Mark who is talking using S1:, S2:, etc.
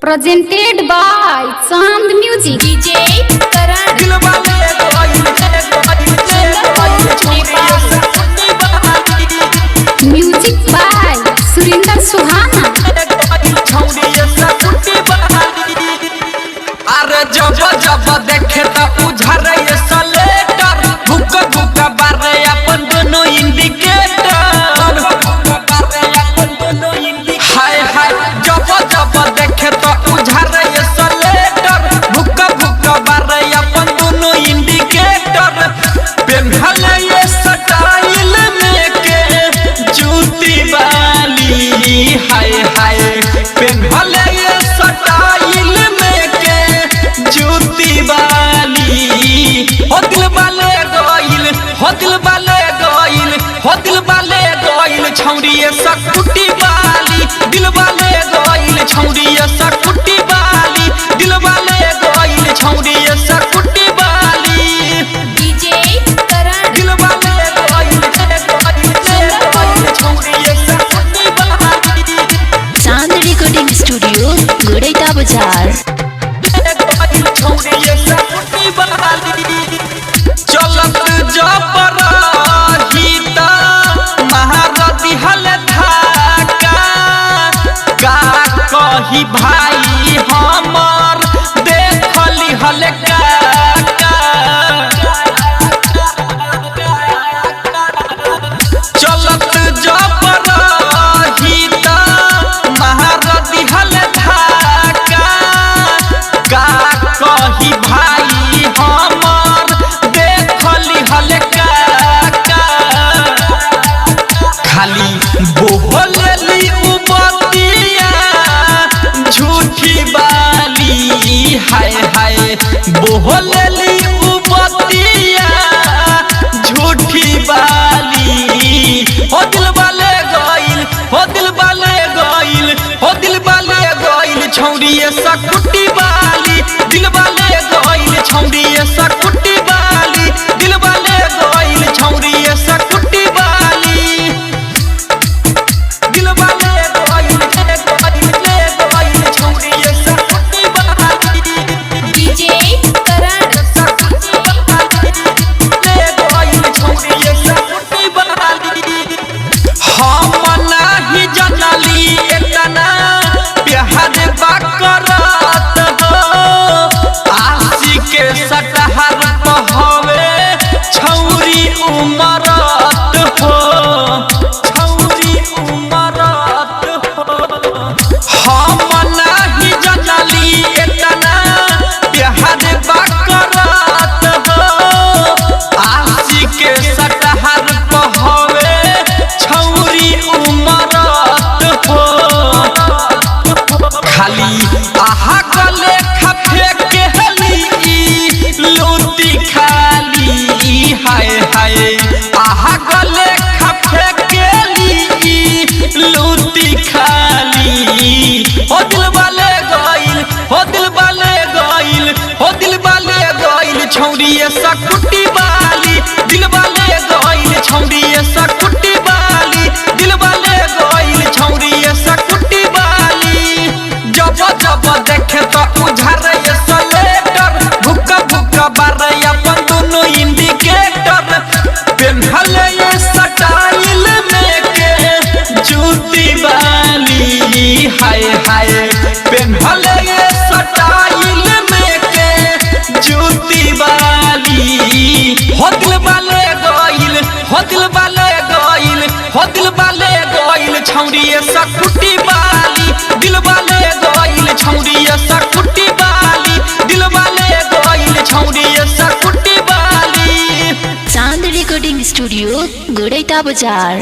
S1: Presented by Chand Music. DJ Karan. Music by Surinder Suhana.
S2: अरे जब जब देखे तो उझारे ये सलेटर भूख भूख बारे अपन दोनों इंडिकेटर हाय हाय जब जब देखे तो उझारे ये सलेटर भूख भूख बारे अपन दोनों इंडिकेटर पेन्हले ये स्टाइल में के जूती वाली हाय हाय पेन्हले ये स्टाइल में के जूती वाली हो दिल वाले गोइल हो दिल वाले गोइल हो दिल वाले गोइल छौरी सकुटी वाली दिल वाले गोइल छौरी सकुटी वाली दिल वाले गोइल छौरी सकुटी वाली
S1: DJ Karan.
S2: दिल वाले गोइल छौरी सकुटी वाली
S3: चांद रिकॉर्डिंग स्टूडियो गुड़ैता बाजार।
S2: चलत जब रही त महारती हल धाका का कही भाई हमर देखली हल काका चलत जब रही त महारती हल धाका का कही भाई हमर देखली हल काका खाली बोहलेली उबतिया झूठी वाली हाय हाय बोहलेली उबतिया झूठी वाली हो दिल वाले गोइल हो दिल वाले गोइल हो दिल वाले गोइल छौरी सकुटी वाली दिल वाले गोइल छौरी सकुटी वाली दिल वाले गोइल छौरी सकुटी वाली दिल वाले गोइल छौरी सकुटी वाली
S1: DJ Karan.
S2: हम नाही जनली एतना प्यार बकरत हो आशी के सटहर पहवे छौरी उमरत हो छौरी उमरत हो हम नाही जनली एतना प्यार बकरत हो आशी के सटहर पहवे छौरी उमरत हो खाली आहा गले खफे के हली लूटी खाली हाय हाय आहा गले खफे के ली लूटी खाली हो दिल वाले गोइल हो दिल वाले गोइल हो दिल वाले गोइल छौरी सकुटी वाली दिल वाले गोइल छौरी सकुटी वाली दिल वाले गोइल छौरी सकुटी वाली जब जब देखे तो उझारे सलेटर भूख भूख बारे अपन दोनों इंडिकेटर पेन्हले ये स्टाइल में के जूती वाली हाय हाय पेन्हले ये स्टाइल में के जूती वाली हो दिल वाले गोइल हो दिल वाले गोइल हो दिल वाले गोइल छौरी सकुटी वाली दिल वाले गोइल छौरी सकुटी वाली दिल वाले गोइल छौरी सकुटी वाली
S3: चांद रिकॉर्डिंग स्टूडियो गुड़ैता बाजार।